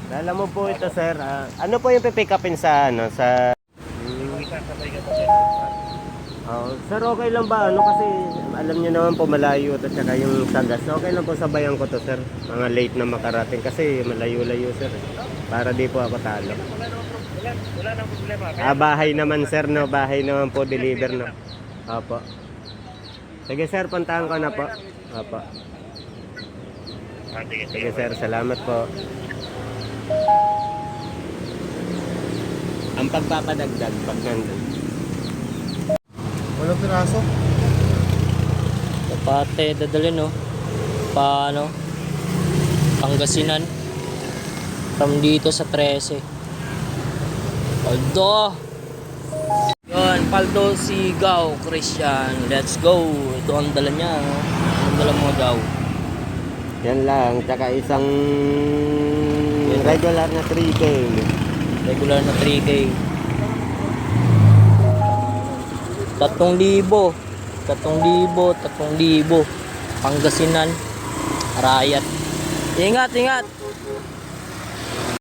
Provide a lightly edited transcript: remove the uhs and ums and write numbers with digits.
Dala mo po ito, sir. Ano po yung pipick upin sa ano sa sir, okay lang ba? Ano kasi alam niyo naman po malayo to tsaka yung sagas. Okay lang po sabayan ko to, sir. Mga late na makarating kasi malayo-layo, sir. Para di po ako talo. Wala nang problema. Bahay naman, sir, no? Bahay naman po deliver, no? Opo. Sige, sir, puntahan ko na po. Opo. Sige, sir, salamat po. Ang pagpapadagdag pag nandun. Walang piraso. Pate dadalhin no. Paano? Pangasinan. From dito sa 13. Paldo. Yun, Paldo Sigaw Christian. Let's go. Ito ang dala niya. No? Ang dala mo daw. Yan lang, tsaka isang regular na 3K. Regular na 3K. 3,000. 3,000. Pangasinan. Rayat. Ingat, ingat.